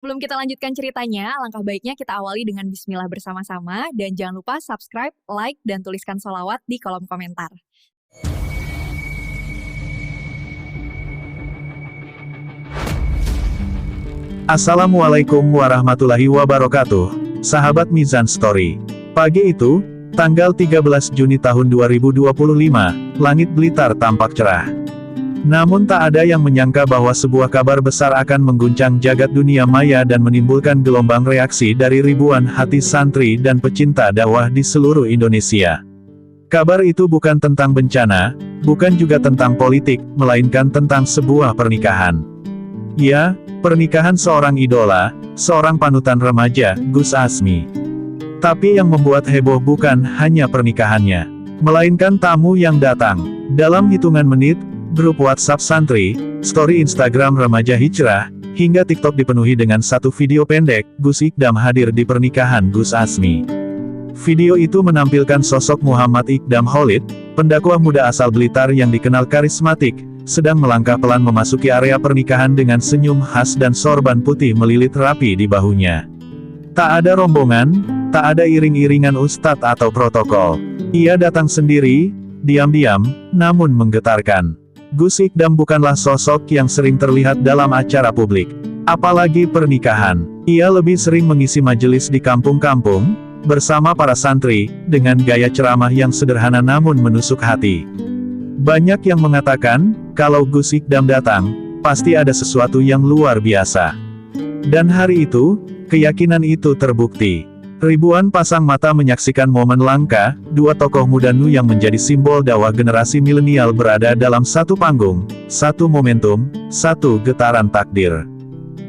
Sebelum kita lanjutkan ceritanya, alangkah baiknya kita awali dengan bismillah bersama-sama, dan jangan lupa subscribe, like, dan tuliskan sholawat di kolom komentar. Assalamualaikum warahmatullahi wabarakatuh, sahabat Mizan Story. Pagi itu, tanggal 13 Juni tahun 2025, langit Blitar tampak cerah. Namun tak ada yang menyangka bahwa sebuah kabar besar akan mengguncang jagat dunia maya dan menimbulkan gelombang reaksi dari ribuan hati santri dan pecinta dakwah di seluruh Indonesia. Kabar itu bukan tentang bencana, bukan juga tentang politik, melainkan tentang sebuah pernikahan. Ya, pernikahan seorang idola, seorang panutan remaja, Gus Azmi. Tapi yang membuat heboh bukan hanya pernikahannya, melainkan tamu yang datang. Dalam hitungan menit, grup WhatsApp santri, story Instagram remaja hijrah, hingga TikTok dipenuhi dengan satu video pendek, Gus Ikdam hadir di pernikahan Gus Azmi. Video itu menampilkan sosok Muhammad Ikdam Khalid, pendakwah muda asal Blitar yang dikenal karismatik, sedang melangkah pelan memasuki area pernikahan dengan senyum khas dan sorban putih melilit rapi di bahunya. Tak ada rombongan, tak ada iring-iringan ustadz atau protokol. Ia datang sendiri, diam-diam, namun menggetarkan. Gus Ikdam bukanlah sosok yang sering terlihat dalam acara publik, apalagi pernikahan. Ia lebih sering mengisi majelis di kampung-kampung, bersama para santri, dengan gaya ceramah yang sederhana namun menusuk hati. Banyak yang mengatakan, kalau Gus Ikdam datang, pasti ada sesuatu yang luar biasa. Dan hari itu, keyakinan itu terbukti. Ribuan pasang mata menyaksikan momen langka, dua tokoh muda NU yang menjadi simbol dakwah generasi milenial berada dalam satu panggung, satu momentum, satu getaran takdir.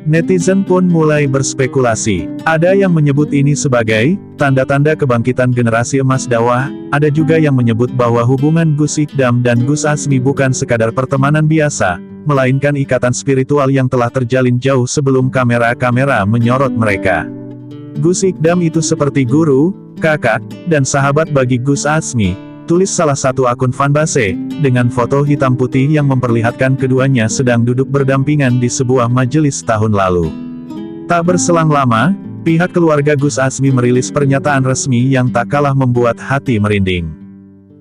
Netizen pun mulai berspekulasi. Ada yang menyebut ini sebagai tanda-tanda kebangkitan generasi emas dakwah, ada juga yang menyebut bahwa hubungan Gus Ikdam dan Gus Azmi bukan sekadar pertemanan biasa, melainkan ikatan spiritual yang telah terjalin jauh sebelum kamera-kamera menyorot mereka. Gus Ikdam itu seperti guru, kakak, dan sahabat bagi Gus Azmi, tulis salah satu akun fanbase, dengan foto hitam putih yang memperlihatkan keduanya sedang duduk berdampingan di sebuah majelis tahun lalu. Tak berselang lama, pihak keluarga Gus Azmi merilis pernyataan resmi yang tak kalah membuat hati merinding.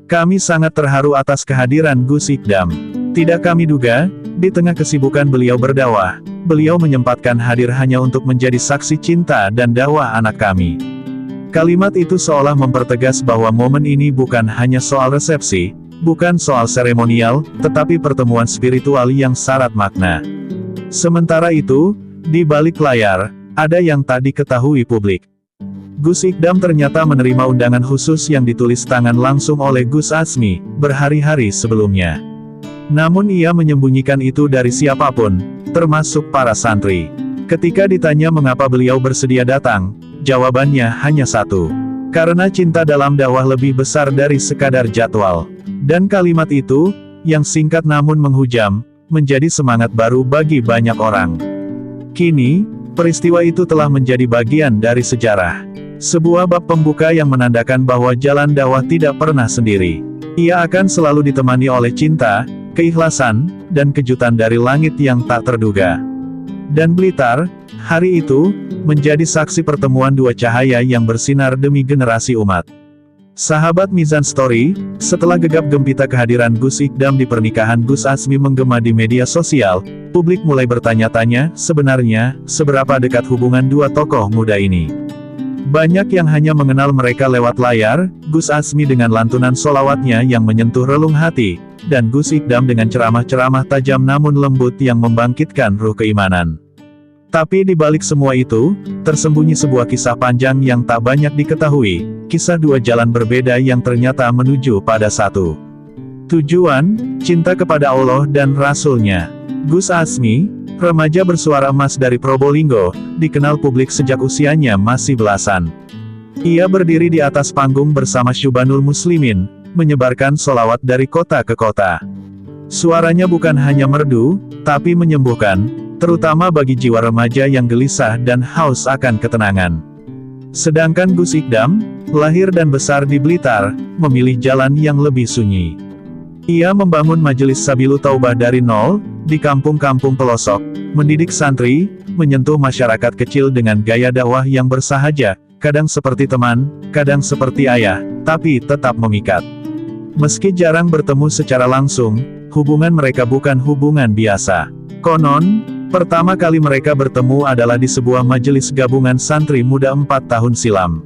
Kami sangat terharu atas kehadiran Gus Ikdam. Tidak kami duga, di tengah kesibukan beliau berdakwah, beliau menyempatkan hadir hanya untuk menjadi saksi cinta dan dakwah anak kami. Kalimat itu seolah mempertegas bahwa momen ini bukan hanya soal resepsi, bukan soal seremonial, tetapi pertemuan spiritual yang syarat makna. Sementara itu, di balik layar, ada yang tak diketahui publik. Gus Ikdam ternyata menerima undangan khusus yang ditulis tangan langsung oleh Gus Azmi, berhari-hari sebelumnya. Namun ia menyembunyikan itu dari siapapun, termasuk para santri. Ketika ditanya mengapa beliau bersedia datang, jawabannya hanya satu. Karena cinta dalam dakwah lebih besar dari sekadar jadwal. Dan kalimat itu, yang singkat namun menghujam, menjadi semangat baru bagi banyak orang. Kini, peristiwa itu telah menjadi bagian dari sejarah. Sebuah bab pembuka yang menandakan bahwa jalan dakwah tidak pernah sendiri. Ia akan selalu ditemani oleh cinta, keikhlasan, dan kejutan dari langit yang tak terduga. Dan Blitar, hari itu, menjadi saksi pertemuan dua cahaya yang bersinar demi generasi umat. Sahabat Mizan Story, setelah gegap gempita kehadiran Gus Ikdam di pernikahan Gus Azmi menggema di media sosial, publik mulai bertanya-tanya, sebenarnya, seberapa dekat hubungan dua tokoh muda ini. Banyak yang hanya mengenal mereka lewat layar, Gus Azmi dengan lantunan sholawatnya yang menyentuh relung hati, dan Gus Ikdam dengan ceramah-ceramah tajam namun lembut yang membangkitkan ruh keimanan. Tapi di balik semua itu, tersembunyi sebuah kisah panjang yang tak banyak diketahui, kisah dua jalan berbeda yang ternyata menuju pada satu tujuan, cinta kepada Allah dan Rasul-Nya. Gus Azmi, remaja bersuara emas dari Probolinggo, dikenal publik sejak usianya masih belasan. Ia berdiri di atas panggung bersama Syubanul Muslimin, menyebarkan sholawat dari kota ke kota. Suaranya bukan hanya merdu, tapi menyembuhkan, terutama bagi jiwa remaja yang gelisah dan haus akan ketenangan. Sedangkan Gus Ikdam, lahir dan besar di Blitar, memilih jalan yang lebih sunyi. Ia membangun majelis Sabilu Taubah dari nol, di kampung-kampung pelosok, mendidik santri, menyentuh masyarakat kecil dengan gaya dakwah yang bersahaja, kadang seperti teman, kadang seperti ayah, tapi tetap memikat. Meski jarang bertemu secara langsung, hubungan mereka bukan hubungan biasa. Konon, pertama kali mereka bertemu adalah di sebuah majelis gabungan santri muda 4 tahun silam.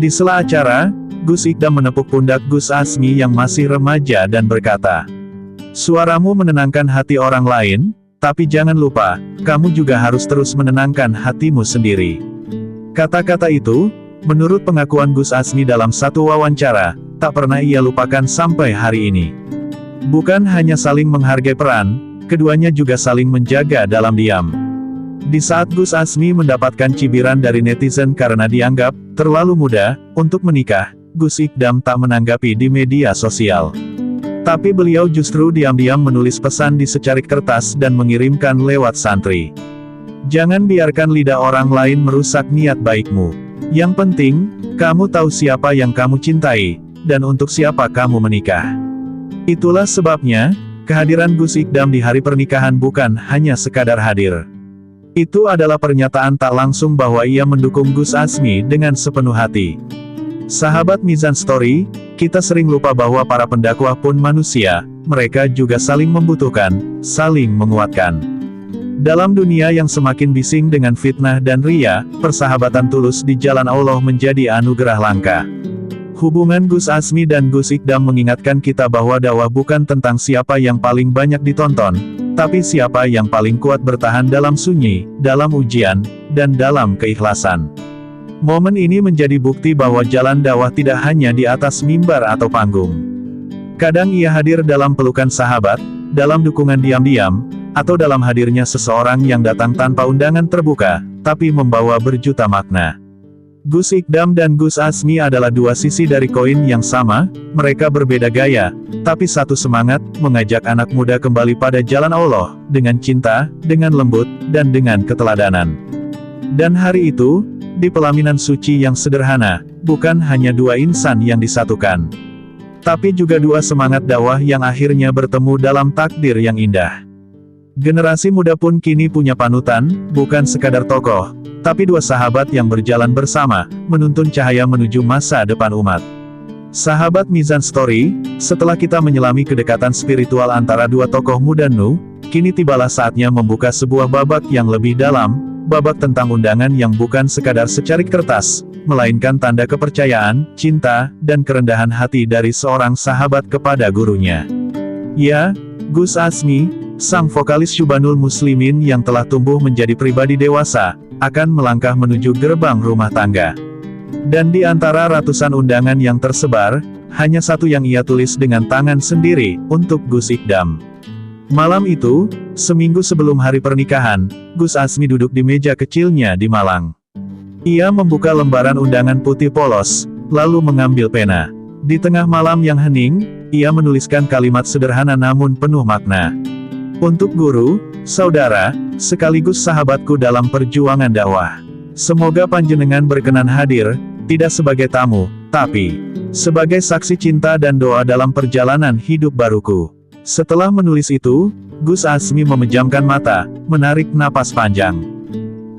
Di sela acara, Gus Ikdam menepuk pundak Gus Asmi yang masih remaja dan berkata, "Suaramu menenangkan hati orang lain, tapi jangan lupa, kamu juga harus terus menenangkan hatimu sendiri." Kata-kata itu, menurut pengakuan Gus Asmi dalam satu wawancara, tak pernah ia lupakan sampai hari ini. Bukan hanya saling menghargai peran, keduanya juga saling menjaga dalam diam. Di saat Gus Asmi mendapatkan cibiran dari netizen karena dianggap terlalu muda untuk menikah, Gus Ikdam tak menanggapi di media sosial. Tapi beliau justru diam-diam menulis pesan di secarik kertas dan mengirimkan lewat santri. "Jangan biarkan lidah orang lain merusak niat baikmu. Yang penting, kamu tahu siapa yang kamu cintai, dan untuk siapa kamu menikah." Itulah sebabnya, kehadiran Gus Ikdam di hari pernikahan bukan hanya sekadar hadir. Itu adalah pernyataan tak langsung bahwa ia mendukung Gus Asmi dengan sepenuh hati. Sahabat Mizan Story, kita sering lupa bahwa para pendakwah pun manusia, mereka juga saling membutuhkan, saling menguatkan. Dalam dunia yang semakin bising dengan fitnah dan ria, persahabatan tulus di jalan Allah menjadi anugerah langka. Hubungan Gus Asmi dan Gus Ikdam mengingatkan kita bahwa dakwah bukan tentang siapa yang paling banyak ditonton, tapi siapa yang paling kuat bertahan dalam sunyi, dalam ujian, dan dalam keikhlasan. Momen ini menjadi bukti bahwa jalan dakwah tidak hanya di atas mimbar atau panggung. Kadang ia hadir dalam pelukan sahabat, dalam dukungan diam-diam, atau dalam hadirnya seseorang yang datang tanpa undangan terbuka, tapi membawa berjuta makna. Gus Ikdam dan Gus Asmi adalah dua sisi dari koin yang sama, mereka berbeda gaya, tapi satu semangat, mengajak anak muda kembali pada jalan Allah, dengan cinta, dengan lembut, dan dengan keteladanan. Dan hari itu, di pelaminan suci yang sederhana, bukan hanya dua insan yang disatukan, tapi juga dua semangat dakwah yang akhirnya bertemu dalam takdir yang indah. Generasi muda pun kini punya panutan, bukan sekadar tokoh, tapi dua sahabat yang berjalan bersama, menuntun cahaya menuju masa depan umat. Sahabat Mizan Story, setelah kita menyelami kedekatan spiritual antara dua tokoh muda Nu, kini tibalah saatnya membuka sebuah babak yang lebih dalam, babak tentang undangan yang bukan sekadar secarik kertas, melainkan tanda kepercayaan, cinta, dan kerendahan hati dari seorang sahabat kepada gurunya. Ya, Gus Asmi, sang vokalis Syubanul Muslimin yang telah tumbuh menjadi pribadi dewasa, akan melangkah menuju gerbang rumah tangga. Dan di antara ratusan undangan yang tersebar, hanya satu yang ia tulis dengan tangan sendiri, untuk Gus Ikdam. Malam itu, seminggu sebelum hari pernikahan, Gus Asmi duduk di meja kecilnya di Malang. Ia membuka lembaran undangan putih polos, lalu mengambil pena. Di tengah malam yang hening, ia menuliskan kalimat sederhana namun penuh makna. "Untuk guru, saudara, sekaligus sahabatku dalam perjuangan dakwah. Semoga panjenengan berkenan hadir, tidak sebagai tamu, tapi sebagai saksi cinta dan doa dalam perjalanan hidup baruku." Setelah menulis itu, Gus Asmi memejamkan mata, menarik napas panjang.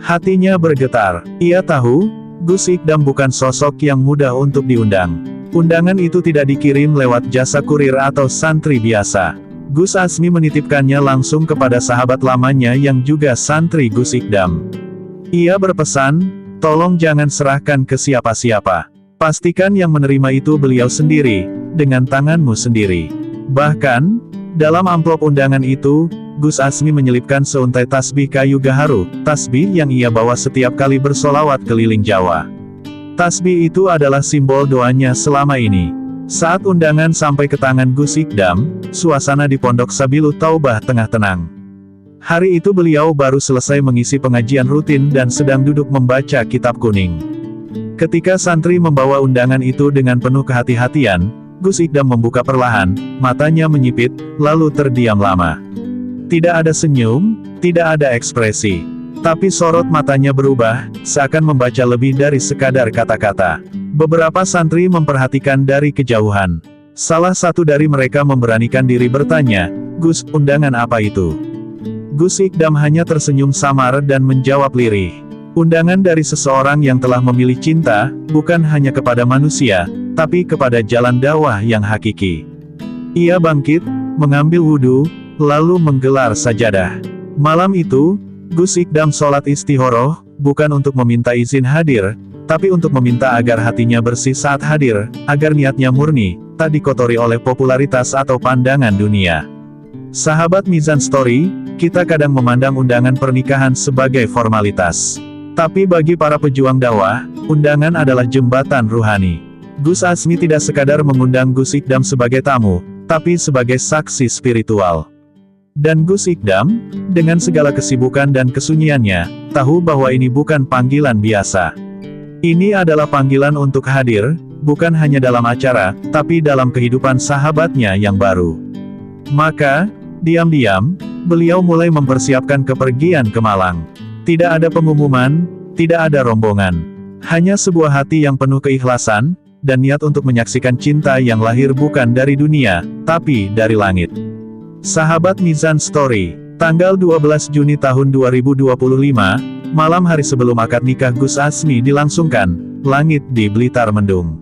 Hatinya bergetar. Ia tahu, Gus Ikdam bukan sosok yang mudah untuk diundang. Undangan itu tidak dikirim lewat jasa kurir atau santri biasa. Gus Asmi menitipkannya langsung kepada sahabat lamanya yang juga santri Gus Ikdam. Ia berpesan, "Tolong jangan serahkan ke siapa-siapa. Pastikan yang menerima itu beliau sendiri, dengan tanganmu sendiri." Bahkan, dalam amplop undangan itu, Gus Asmi menyelipkan seuntai tasbih kayu gaharu, tasbih yang ia bawa setiap kali bersolawat keliling Jawa. Tasbih itu adalah simbol doanya selama ini. Saat undangan sampai ke tangan Gus Ikdam, suasana di Pondok Sabilu Taubah tengah tenang. Hari itu beliau baru selesai mengisi pengajian rutin dan sedang duduk membaca kitab kuning. Ketika santri membawa undangan itu dengan penuh kehati-hatian, Gus Ikdam membuka perlahan, matanya menyipit, lalu terdiam lama. Tidak ada senyum, tidak ada ekspresi. Tapi sorot matanya berubah, seakan membaca lebih dari sekadar kata-kata. Beberapa santri memperhatikan dari kejauhan. Salah satu dari mereka memberanikan diri bertanya, "Gus, undangan apa itu?" Gus Ikdam hanya tersenyum samar dan menjawab lirih. Undangan dari seseorang yang telah memilih cinta, bukan hanya kepada manusia, tapi kepada jalan dakwah yang hakiki. Ia bangkit, mengambil wudhu, lalu menggelar sajadah. Malam itu, Gus Ikdam sholat istihoroh, bukan untuk meminta izin hadir, tapi untuk meminta agar hatinya bersih saat hadir, agar niatnya murni, tak dikotori oleh popularitas atau pandangan dunia. Sahabat Mizan Story, kita kadang memandang undangan pernikahan sebagai formalitas. Tapi bagi para pejuang dakwah, undangan adalah jembatan ruhani. Gus Azmi tidak sekadar mengundang Gus Ikdam sebagai tamu, tapi sebagai saksi spiritual. Dan Gus Ikdam, dengan segala kesibukan dan kesunyiannya, tahu bahwa ini bukan panggilan biasa. Ini adalah panggilan untuk hadir, bukan hanya dalam acara, tapi dalam kehidupan sahabatnya yang baru. Maka, diam-diam, beliau mulai mempersiapkan kepergian ke Malang. Tidak ada pengumuman, tidak ada rombongan. Hanya sebuah hati yang penuh keikhlasan, dan niat untuk menyaksikan cinta yang lahir bukan dari dunia, tapi dari langit. Sahabat Mizan Story, tanggal 12 Juni tahun 2025, malam hari sebelum akad nikah Gus Azmi dilangsungkan, langit di Blitar mendung.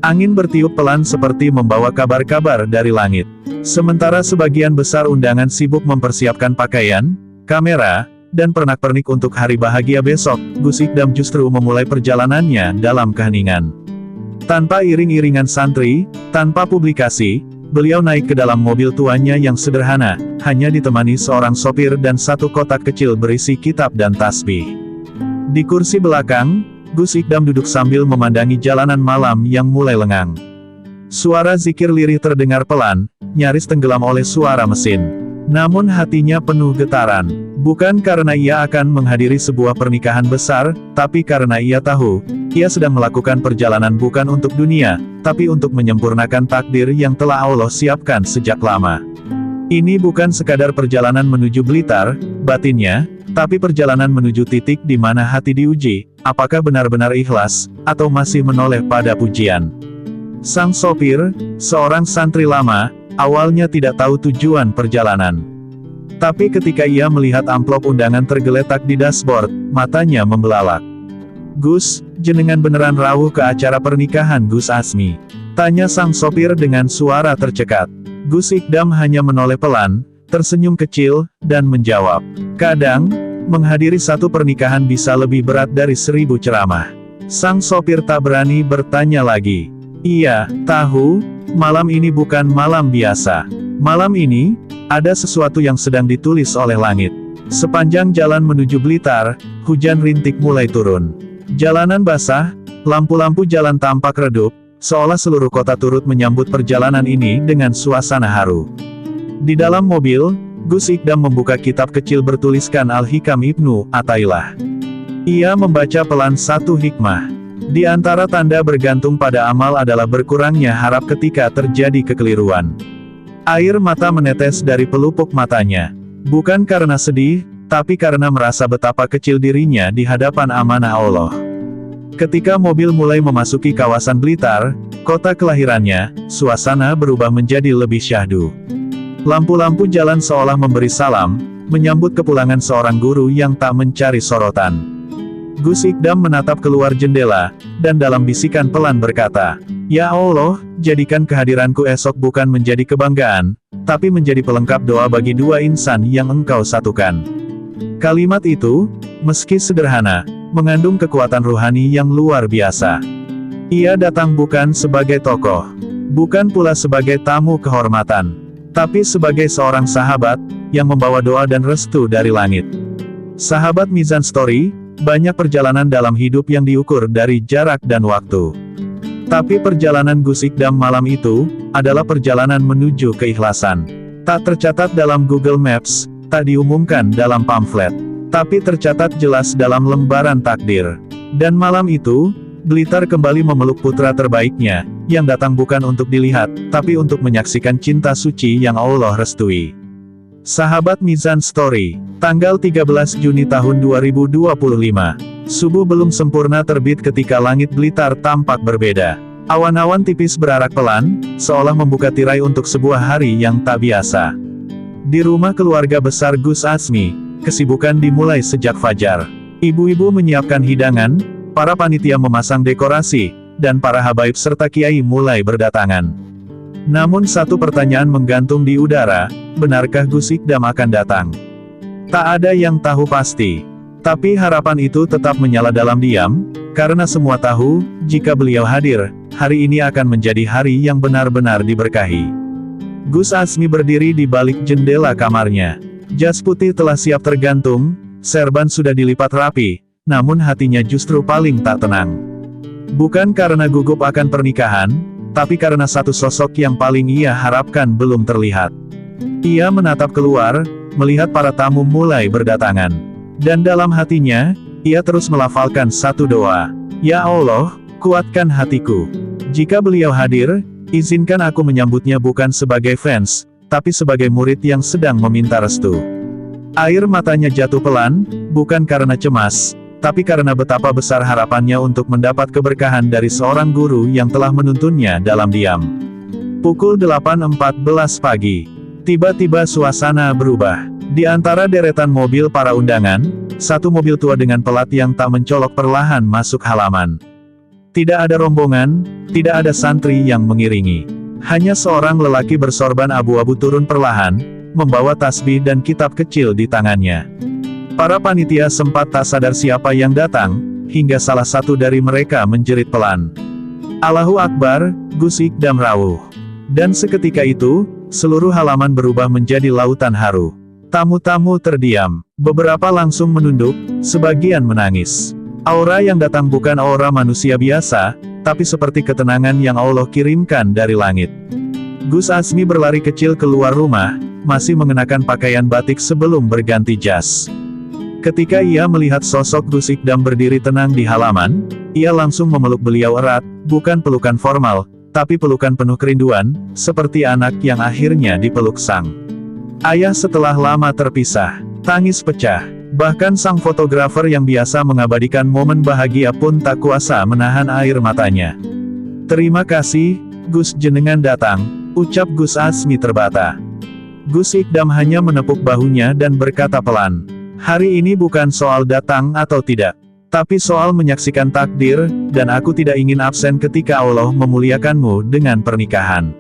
Angin bertiup pelan seperti membawa kabar-kabar dari langit. Sementara sebagian besar undangan sibuk mempersiapkan pakaian, kamera, dan pernak-pernik untuk hari bahagia besok, Gus Ikdam justru memulai perjalanannya dalam keheningan. Tanpa iring-iringan santri, tanpa publikasi, beliau naik ke dalam mobil tuanya yang sederhana, hanya ditemani seorang sopir dan satu kotak kecil berisi kitab dan tasbih. Di kursi belakang, Gus Ikdam duduk sambil memandangi jalanan malam yang mulai lengang. Suara zikir lirih terdengar pelan, nyaris tenggelam oleh suara mesin. Namun hatinya penuh getaran. Bukan karena ia akan menghadiri sebuah pernikahan besar, tapi karena ia tahu, ia sedang melakukan perjalanan bukan untuk dunia, tapi untuk menyempurnakan takdir yang telah Allah siapkan sejak lama. Ini bukan sekadar perjalanan menuju Blitar, batinnya, tapi perjalanan menuju titik di mana hati diuji, apakah benar-benar ikhlas, atau masih menoleh pada pujian. Sang sopir, seorang santri lama, awalnya tidak tahu tujuan perjalanan. Tapi ketika ia melihat amplop undangan tergeletak di dashboard, matanya membelalak. "Gus, jenengan beneran rawuh ke acara pernikahan Gus Azmi?" tanya sang sopir dengan suara tercekat. Gus Ikdam hanya menoleh pelan, tersenyum kecil, dan menjawab, "Kadang, menghadiri satu pernikahan bisa lebih berat dari 1000 ceramah." Sang sopir tak berani bertanya lagi. "Iya, tahu, malam ini bukan malam biasa. Malam ini, ada sesuatu yang sedang ditulis oleh langit." Sepanjang jalan menuju Blitar, hujan rintik mulai turun. Jalanan basah, lampu-lampu jalan tampak redup, seolah seluruh kota turut menyambut perjalanan ini dengan suasana haru. Di dalam mobil, Gus Ikdam membuka kitab kecil bertuliskan Al-Hikam Ibnu Athaillah. Ia membaca pelan satu hikmah. Di antara tanda bergantung pada amal adalah berkurangnya harap ketika terjadi kekeliruan. Air mata menetes dari pelupuk matanya. Bukan karena sedih, tapi karena merasa betapa kecil dirinya di hadapan amanah Allah. Ketika mobil mulai memasuki kawasan Blitar, kota kelahirannya, suasana berubah menjadi lebih syahdu. Lampu-lampu jalan seolah memberi salam, menyambut kepulangan seorang guru yang tak mencari sorotan. Gus Ikdam menatap keluar jendela, dan dalam bisikan pelan berkata, "Ya Allah, jadikan kehadiranku esok bukan menjadi kebanggaan, tapi menjadi pelengkap doa bagi dua insan yang Engkau satukan." Kalimat itu, meski sederhana, mengandung kekuatan ruhani yang luar biasa. Ia datang bukan sebagai tokoh, bukan pula sebagai tamu kehormatan, tapi sebagai seorang sahabat, yang membawa doa dan restu dari langit. Sahabat Mizan Story, banyak perjalanan dalam hidup yang diukur dari jarak dan waktu. Tapi perjalanan Gus Ikdam malam itu, adalah perjalanan menuju keikhlasan. Tak tercatat dalam Google Maps, tak diumumkan dalam pamflet, tapi tercatat jelas dalam lembaran takdir. Dan malam itu, Blitar kembali memeluk putra terbaiknya, yang datang bukan untuk dilihat, tapi untuk menyaksikan cinta suci yang Allah restui. Sahabat Mizan Story, tanggal 13 Juni tahun 2025. Subuh belum sempurna terbit ketika langit Blitar tampak berbeda. Awan-awan tipis berarak pelan, seolah membuka tirai untuk sebuah hari yang tak biasa. Di rumah keluarga besar Gus Azmi, kesibukan dimulai sejak fajar. Ibu-ibu menyiapkan hidangan, para panitia memasang dekorasi, dan para habaib serta kiai mulai berdatangan. Namun satu pertanyaan menggantung di udara, benarkah Gus Ikdam akan datang? Tak ada yang tahu pasti. Tapi harapan itu tetap menyala dalam diam, karena semua tahu, jika beliau hadir, hari ini akan menjadi hari yang benar-benar diberkahi. Gus Azmi berdiri di balik jendela kamarnya. Jas putih telah siap tergantung, serban sudah dilipat rapi, namun hatinya justru paling tak tenang. Bukan karena gugup akan pernikahan, tapi karena satu sosok yang paling ia harapkan belum terlihat. Ia menatap keluar, melihat para tamu mulai berdatangan. Dan dalam hatinya, ia terus melafalkan satu doa. Ya Allah, kuatkan hatiku. Jika beliau hadir, izinkan aku menyambutnya bukan sebagai fans, tapi sebagai murid yang sedang meminta restu. Air matanya jatuh pelan, bukan karena cemas, tapi karena betapa besar harapannya untuk mendapat keberkahan dari seorang guru yang telah menuntunnya dalam diam. Pukul 8.14 pagi. Tiba-tiba suasana berubah. Di antara deretan mobil para undangan, satu mobil tua dengan pelat yang tak mencolok perlahan masuk halaman. Tidak ada rombongan, tidak ada santri yang mengiringi. Hanya seorang lelaki bersorban abu-abu turun perlahan, membawa tasbih dan kitab kecil di tangannya. Para panitia sempat tak sadar siapa yang datang, hingga salah satu dari mereka menjerit pelan. Allahu Akbar, Gus Ikdam rawuh. Dan seketika itu, seluruh halaman berubah menjadi lautan haru. Tamu-tamu terdiam, beberapa langsung menunduk, sebagian menangis. Aura yang datang bukan aura manusia biasa, tapi seperti ketenangan yang Allah kirimkan dari langit. Gus Azmi berlari kecil keluar rumah, masih mengenakan pakaian batik sebelum berganti jas. Ketika ia melihat sosok Gus Ikdam berdiri tenang di halaman, ia langsung memeluk beliau erat, bukan pelukan formal, tapi pelukan penuh kerinduan, seperti anak yang akhirnya dipeluk sang ayah setelah lama terpisah. Tangis pecah. Bahkan sang fotografer yang biasa mengabadikan momen bahagia pun tak kuasa menahan air matanya. Terima kasih, Gus jenengan datang, ucap Gus Azmi terbata. Gus Ikdam hanya menepuk bahunya dan berkata pelan. Hari ini bukan soal datang atau tidak, tapi soal menyaksikan takdir, dan aku tidak ingin absen ketika Allah memuliakanmu dengan pernikahan.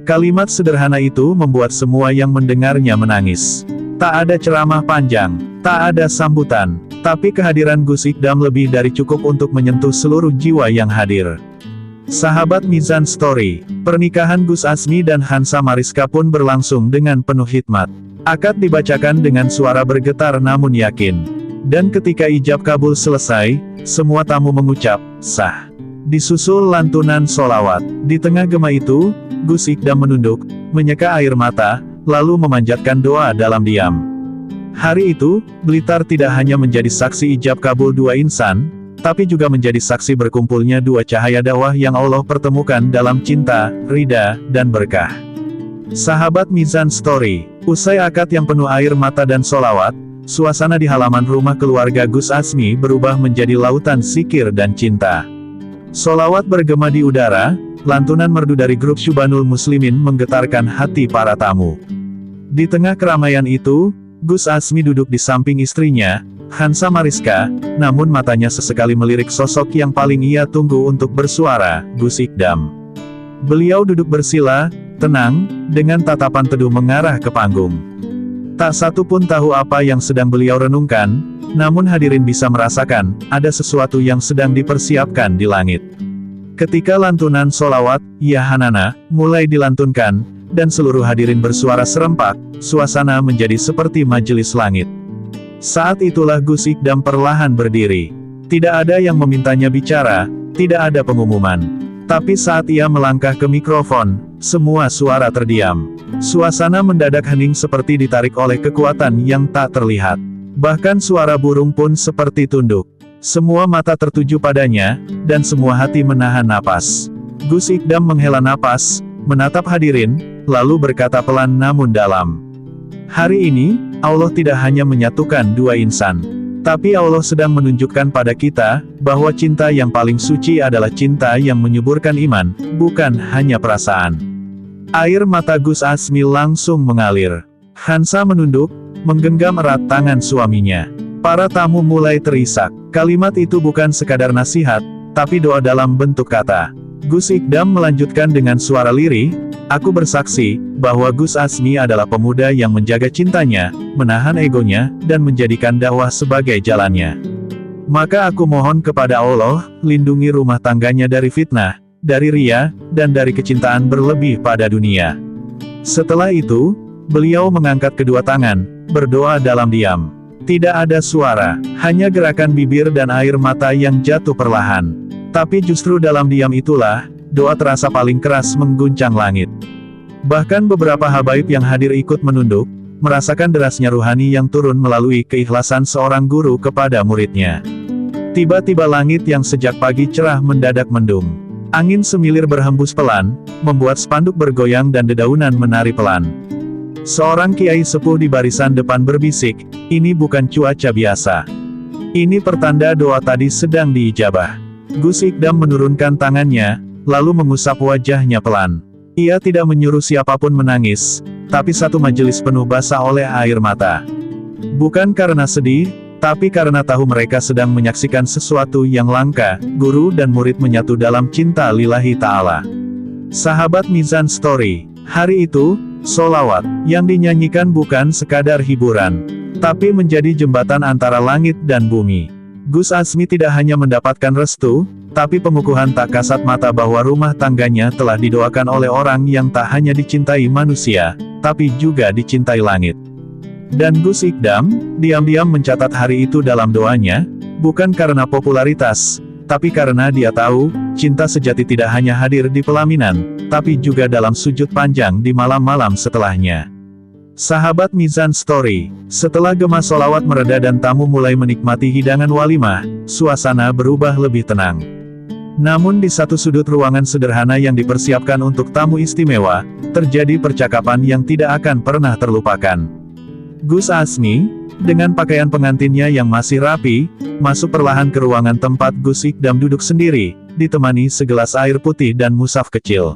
Kalimat sederhana itu membuat semua yang mendengarnya menangis. Tak ada ceramah panjang, tak ada sambutan, tapi kehadiran Gus Ikdam lebih dari cukup untuk menyentuh seluruh jiwa yang hadir. Sahabat Mizan Story, pernikahan Gus Azmi dan Hansa Mariska pun berlangsung dengan penuh hikmat. Akad dibacakan dengan suara bergetar namun yakin. Dan ketika ijab kabul selesai, semua tamu mengucap, sah. Disusul lantunan solawat. Di tengah gema itu, Gus Ikdam menunduk, menyeka air mata, lalu memanjatkan doa dalam diam. Hari itu, Blitar tidak hanya menjadi saksi ijab kabul dua insan, tapi juga menjadi saksi berkumpulnya dua cahaya dakwah yang Allah pertemukan dalam cinta, ridha, dan berkah. Sahabat Mizan Story, usai akad yang penuh air mata dan solawat, suasana di halaman rumah keluarga Gus Azmi berubah menjadi lautan zikir dan cinta. Solawat bergema di udara, lantunan merdu dari grup Syubanul Muslimin menggetarkan hati para tamu. Di tengah keramaian itu, Gus Azmi duduk di samping istrinya, Hansa Mariska, namun matanya sesekali melirik sosok yang paling ia tunggu untuk bersuara, Gus Ikdam. Beliau duduk bersila, tenang, dengan tatapan teduh mengarah ke panggung. Tak satu pun tahu apa yang sedang beliau renungkan, namun hadirin bisa merasakan, ada sesuatu yang sedang dipersiapkan di langit. Ketika lantunan solawat, Ya Hanana, mulai dilantunkan, dan seluruh hadirin bersuara serempak, suasana menjadi seperti majelis langit. Saat itulah Gus Ikdam perlahan berdiri. Tidak ada yang memintanya bicara, tidak ada pengumuman. Tapi saat ia melangkah ke mikrofon, semua suara terdiam. Suasana mendadak hening seperti ditarik oleh kekuatan yang tak terlihat. Bahkan suara burung pun seperti tunduk. Semua mata tertuju padanya, dan semua hati menahan napas. Gus Ikdam menghela napas, menatap hadirin, lalu berkata pelan namun dalam. Hari ini, Allah tidak hanya menyatukan dua insan, Tapi Allah sedang menunjukkan pada kita, bahwa cinta yang paling suci adalah cinta yang menyuburkan iman, bukan hanya perasaan. Air mata Gus Azmi langsung mengalir. Hansa menunduk, menggenggam erat tangan suaminya. Para tamu mulai terisak. Kalimat itu bukan sekadar nasihat, tapi doa dalam bentuk kata. Gus Ikdam melanjutkan dengan suara lirih, "Aku bersaksi, bahwa Gus Azmi adalah pemuda yang menjaga cintanya, menahan egonya, dan menjadikan dakwah sebagai jalannya. Maka aku mohon kepada Allah, lindungi rumah tangganya dari fitnah, dari riya, dan dari kecintaan berlebih pada dunia." Setelah itu, beliau mengangkat kedua tangan, berdoa dalam diam. Tidak ada suara, hanya gerakan bibir dan air mata yang jatuh perlahan. Tapi justru dalam diam itulah, doa terasa paling keras mengguncang langit. Bahkan beberapa habaib yang hadir ikut menunduk, merasakan derasnya ruhani yang turun melalui keikhlasan seorang guru kepada muridnya. Tiba-tiba langit yang sejak pagi cerah mendadak mendung. Angin semilir berhembus pelan, membuat spanduk bergoyang dan dedaunan menari pelan. Seorang kiai sepuh di barisan depan berbisik, "Ini bukan cuaca biasa. Ini pertanda doa tadi sedang diijabah." Gus Ikdam menurunkan tangannya, lalu mengusap wajahnya pelan. Ia tidak menyuruh siapapun menangis, tapi satu majelis penuh basah oleh air mata. Bukan karena sedih, tapi karena tahu mereka sedang menyaksikan sesuatu yang langka, guru dan murid menyatu dalam cinta lillahi ta'ala. Sahabat Mizan Story, hari itu, sholawat yang dinyanyikan bukan sekadar hiburan, tapi menjadi jembatan antara langit dan bumi. Gus Azmi tidak hanya mendapatkan restu, tapi pengukuhan tak kasat mata bahwa rumah tangganya telah didoakan oleh orang yang tak hanya dicintai manusia, tapi juga dicintai langit. Dan Gus Ikdam, diam-diam mencatat hari itu dalam doanya, bukan karena popularitas, tapi karena dia tahu, cinta sejati tidak hanya hadir di pelaminan, tapi juga dalam sujud panjang di malam-malam setelahnya. Sahabat Mizan Story, setelah gema sholawat mereda dan tamu mulai menikmati hidangan walimah, suasana berubah lebih tenang. Namun di satu sudut ruangan sederhana yang dipersiapkan untuk tamu istimewa, terjadi percakapan yang tidak akan pernah terlupakan. Gus Azmi, dengan pakaian pengantinnya yang masih rapi, masuk perlahan ke ruangan tempat Gus Ikdam duduk sendiri, ditemani segelas air putih dan mushaf kecil.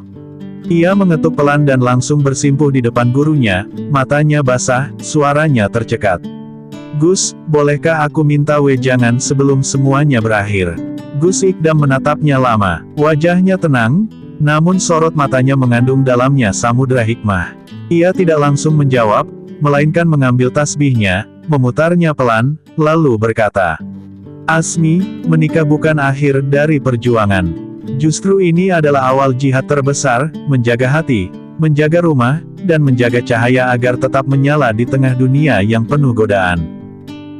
Ia mengetuk pelan dan langsung bersimpuh di depan gurunya, matanya basah, suaranya tercekat. "Gus, bolehkah aku minta wejangan sebelum semuanya berakhir?" Gus Ikdam menatapnya lama, wajahnya tenang, namun sorot matanya mengandung dalamnya samudera hikmah. Ia tidak langsung menjawab, melainkan mengambil tasbihnya, memutarnya pelan, lalu berkata, "Azmi, menikah bukan akhir dari perjuangan. Justru ini adalah awal jihad terbesar, menjaga hati, menjaga rumah, dan menjaga cahaya agar tetap menyala di tengah dunia yang penuh godaan."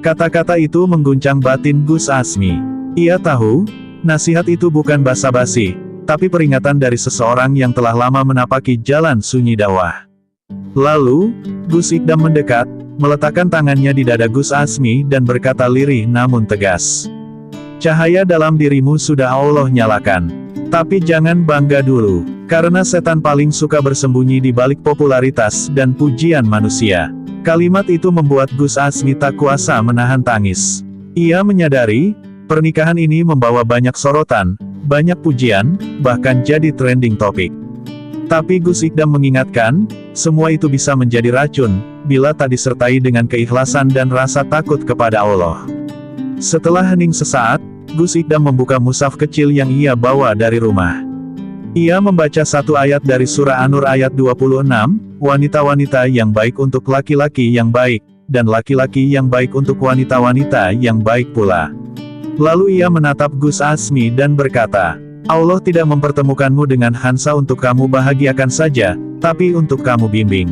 Kata-kata itu mengguncang batin Gus Azmi. Ia tahu, nasihat itu bukan basa-basi, tapi peringatan dari seseorang yang telah lama menapaki jalan sunyi dakwah. Lalu, Gus Ikdam mendekat, meletakkan tangannya di dada Gus Azmi dan berkata lirih namun tegas, "Cahaya dalam dirimu sudah Allah nyalakan. Tapi jangan bangga dulu, karena setan paling suka bersembunyi di balik popularitas dan pujian manusia." Kalimat itu membuat Gus Azmi tak kuasa menahan tangis. Ia menyadari, pernikahan ini membawa banyak sorotan, banyak pujian, bahkan jadi trending topik. Tapi Gus Ikdam mengingatkan, semua itu bisa menjadi racun, bila tak disertai dengan keikhlasan dan rasa takut kepada Allah. Setelah hening sesaat, Gus Ikdam membuka mushaf kecil yang ia bawa dari rumah. Ia membaca satu ayat dari surah An-Nur ayat 26, "Wanita-wanita yang baik untuk laki-laki yang baik, dan laki-laki yang baik untuk wanita-wanita yang baik pula." Lalu ia menatap Gus Azmi dan berkata, "Allah tidak mempertemukanmu dengan Hansa untuk kamu bahagiakan saja, tapi untuk kamu bimbing.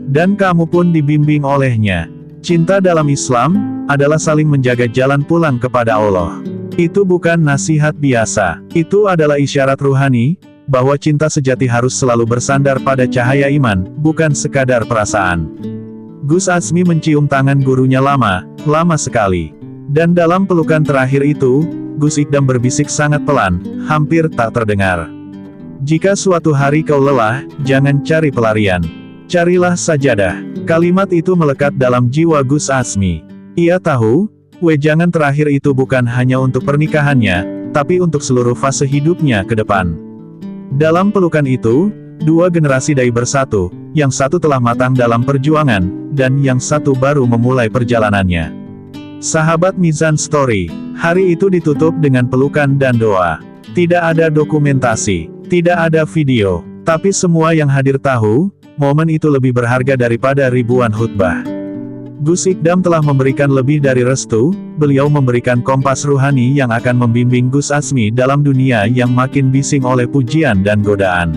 Dan kamu pun dibimbing olehnya." Cinta dalam Islam adalah saling menjaga jalan pulang kepada Allah. Itu bukan nasihat biasa, itu adalah isyarat ruhani, bahwa cinta sejati harus selalu bersandar pada cahaya iman, bukan sekadar perasaan. Gus Azmi mencium tangan gurunya lama sekali. Dan dalam pelukan terakhir itu, Gus Ikdam berbisik sangat pelan, hampir tak terdengar. "Jika suatu hari kau lelah, jangan cari pelarian. Carilah sajadah." Kalimat itu melekat dalam jiwa Gus Azmi. Ia tahu, wejangan terakhir itu bukan hanya untuk pernikahannya, tapi untuk seluruh fase hidupnya ke depan. Dalam pelukan itu, dua generasi dai bersatu, yang satu telah matang dalam perjuangan, dan yang satu baru memulai perjalanannya. Sahabat Mizan Story, hari itu ditutup dengan pelukan dan doa. Tidak ada dokumentasi, tidak ada video, tapi semua yang hadir tahu, momen itu lebih berharga daripada ribuan khutbah. Gus Ikdam telah memberikan lebih dari restu, beliau memberikan kompas ruhani yang akan membimbing Gus Asmi dalam dunia yang makin bising oleh pujian dan godaan.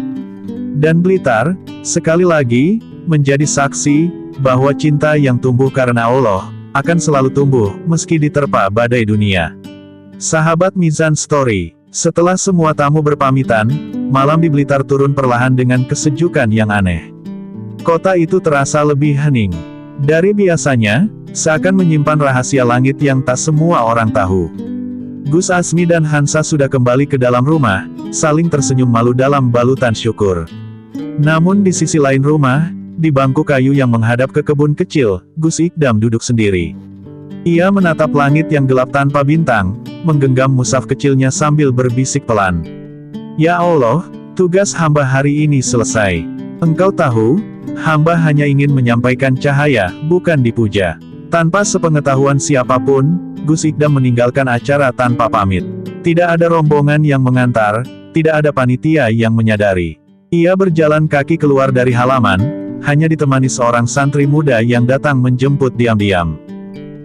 Dan Blitar, sekali lagi, menjadi saksi, bahwa cinta yang tumbuh karena Allah, akan selalu tumbuh, meski diterpa badai dunia. Sahabat Mizan Story, setelah semua tamu berpamitan, malam di Blitar turun perlahan dengan kesejukan yang aneh. Kota itu terasa lebih hening. Dari biasanya, seakan menyimpan rahasia langit yang tak semua orang tahu. Gus Asmi dan Hansa sudah kembali ke dalam rumah, saling tersenyum malu dalam balutan syukur. Namun di sisi lain rumah, di bangku kayu yang menghadap ke kebun kecil, Gus Ikdam duduk sendiri. Ia menatap langit yang gelap tanpa bintang, menggenggam mushaf kecilnya sambil berbisik pelan. Ya Allah, tugas hamba hari ini selesai. Engkau tahu, hamba hanya ingin menyampaikan cahaya, bukan dipuja. Tanpa sepengetahuan siapapun, Gus Ikdam meninggalkan acara tanpa pamit. Tidak ada rombongan yang mengantar, tidak ada panitia yang menyadari. Ia berjalan kaki keluar dari halaman, hanya ditemani seorang santri muda yang datang menjemput diam-diam.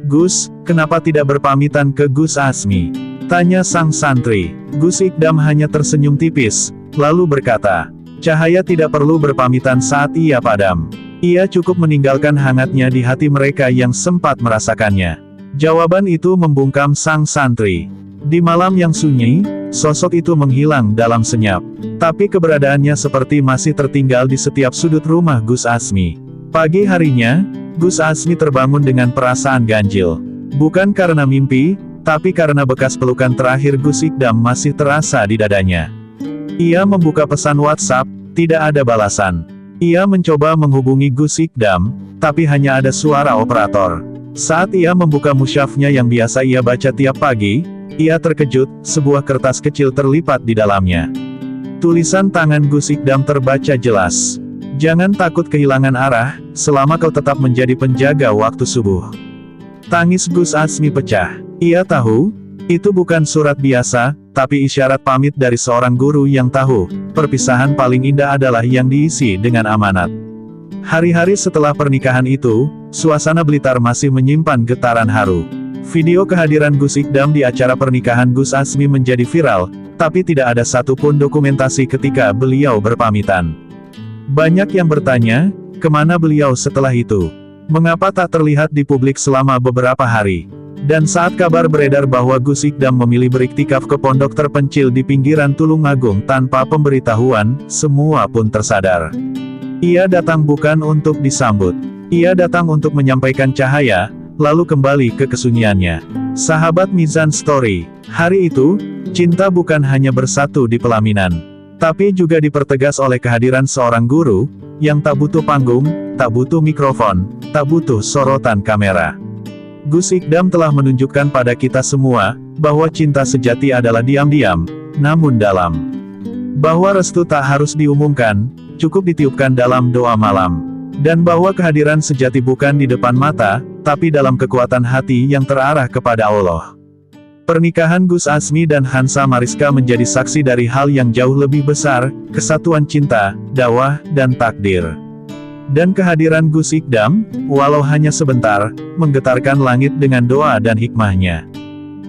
Gus, kenapa tidak berpamitan ke Gus Asmi? Tanya sang santri. Gus Ikdam hanya tersenyum tipis, lalu berkata, cahaya tidak perlu berpamitan saat ia padam. Ia cukup meninggalkan hangatnya di hati mereka yang sempat merasakannya. Jawaban itu membungkam sang santri. Di malam yang sunyi, sosok itu menghilang dalam senyap. Tapi keberadaannya seperti masih tertinggal di setiap sudut rumah Gus Asmi. Pagi harinya, Gus Asmi terbangun dengan perasaan ganjil. Bukan karena mimpi, tapi karena bekas pelukan terakhir Gus Ikdam masih terasa di dadanya. Ia membuka pesan WhatsApp, tidak ada balasan. Ia mencoba menghubungi Gus Ikdam, tapi hanya ada suara operator. Saat ia membuka musyafnya yang biasa ia baca tiap pagi, ia terkejut, sebuah kertas kecil terlipat di dalamnya. Tulisan tangan Gus Ikdam terbaca jelas. Jangan takut kehilangan arah, selama kau tetap menjadi penjaga waktu subuh. Tangis Gus Asmi pecah. Ia tahu, itu bukan surat biasa, tapi isyarat pamit dari seorang guru yang tahu, perpisahan paling indah adalah yang diisi dengan amanat. Hari-hari setelah pernikahan itu, suasana Blitar masih menyimpan getaran haru. Video kehadiran Gus Ikdam di acara pernikahan Gus Asmi menjadi viral, tapi tidak ada satupun dokumentasi ketika beliau berpamitan. Banyak yang bertanya, kemana beliau setelah itu? Mengapa tak terlihat di publik selama beberapa hari? Dan saat kabar beredar bahwa Gus Ikdam memilih beriktikaf ke pondok terpencil di pinggiran Tulungagung tanpa pemberitahuan, semua pun tersadar. Ia datang bukan untuk disambut. Ia datang untuk menyampaikan cahaya, lalu kembali ke kesunyiannya. Sahabat Mizan Story, hari itu, cinta bukan hanya bersatu di pelaminan, tapi juga dipertegas oleh kehadiran seorang guru, yang tak butuh panggung, tak butuh mikrofon, tak butuh sorotan kamera. Gus Ikdam telah menunjukkan pada kita semua, bahwa cinta sejati adalah diam-diam, namun dalam. Bahwa restu tak harus diumumkan, cukup ditiupkan dalam doa malam. Dan bahwa kehadiran sejati bukan di depan mata, tapi dalam kekuatan hati yang terarah kepada Allah. Pernikahan Gus Asmi dan Hansa Mariska menjadi saksi dari hal yang jauh lebih besar, kesatuan cinta, dakwah, dan takdir. Dan kehadiran Gus Ikdam, walau hanya sebentar, menggetarkan langit dengan doa dan hikmahnya.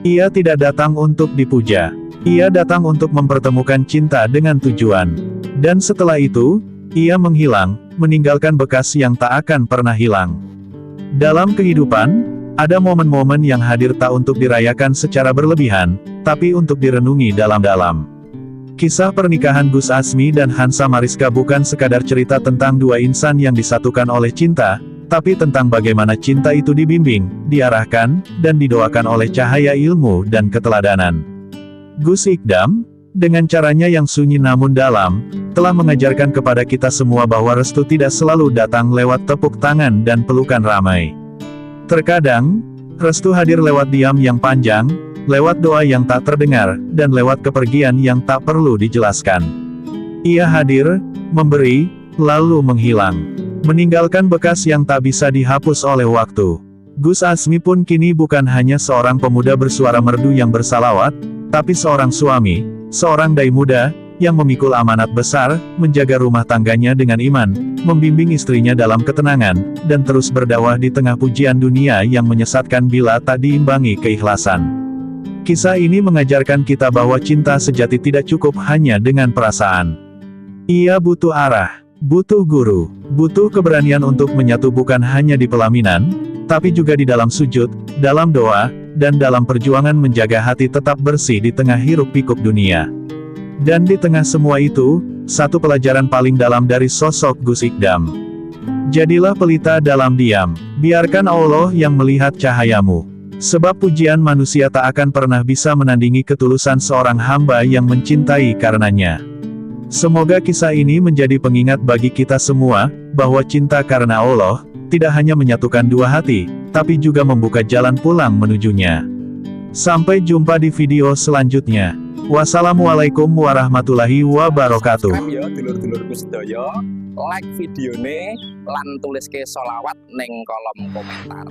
Ia tidak datang untuk dipuja. Ia datang untuk mempertemukan cinta dengan tujuan. Dan setelah itu, ia menghilang, meninggalkan bekas yang tak akan pernah hilang. Dalam kehidupan, ada momen-momen yang hadir tak untuk dirayakan secara berlebihan, tapi untuk direnungi dalam-dalam. Kisah pernikahan Gus Asmi dan Hansa Mariska bukan sekadar cerita tentang dua insan yang disatukan oleh cinta, tapi tentang bagaimana cinta itu dibimbing, diarahkan, dan didoakan oleh cahaya ilmu dan keteladanan. Gus Ikdam, dengan caranya yang sunyi namun dalam, telah mengajarkan kepada kita semua bahwa restu tidak selalu datang lewat tepuk tangan dan pelukan ramai. Terkadang, Restu hadir lewat diam yang panjang, lewat doa yang tak terdengar, dan lewat kepergian yang tak perlu dijelaskan. Ia hadir, memberi, lalu menghilang. Meninggalkan bekas yang tak bisa dihapus oleh waktu. Gus Azmi pun kini bukan hanya seorang pemuda bersuara merdu yang bersalawat, tapi seorang suami, seorang dai muda, yang memikul amanat besar, menjaga rumah tangganya dengan iman, membimbing istrinya dalam ketenangan, dan terus berdakwah di tengah pujian dunia yang menyesatkan bila tak diimbangi keikhlasan. Kisah ini mengajarkan kita bahwa cinta sejati tidak cukup hanya dengan perasaan. Ia butuh arah, butuh guru, butuh keberanian untuk menyatu bukan hanya di pelaminan, tapi juga di dalam sujud, dalam doa, dan dalam perjuangan menjaga hati tetap bersih di tengah hiruk-pikuk dunia. Dan di tengah semua itu, satu pelajaran paling dalam dari sosok Gus Ikdam. Jadilah pelita dalam diam, biarkan Allah yang melihat cahayamu. Sebab pujian manusia tak akan pernah bisa menandingi ketulusan seorang hamba yang mencintai karenanya. Semoga kisah ini menjadi pengingat bagi kita semua, bahwa cinta karena Allah, tidak hanya menyatukan dua hati, tapi juga membuka jalan pulang menujunya. Sampai jumpa di video selanjutnya. Wassalamualaikum warahmatullahi wabarakatuh. Subscribe ya dulur-dulurku sedaya, like videone lan tuliske sholawat ning kolom komentar.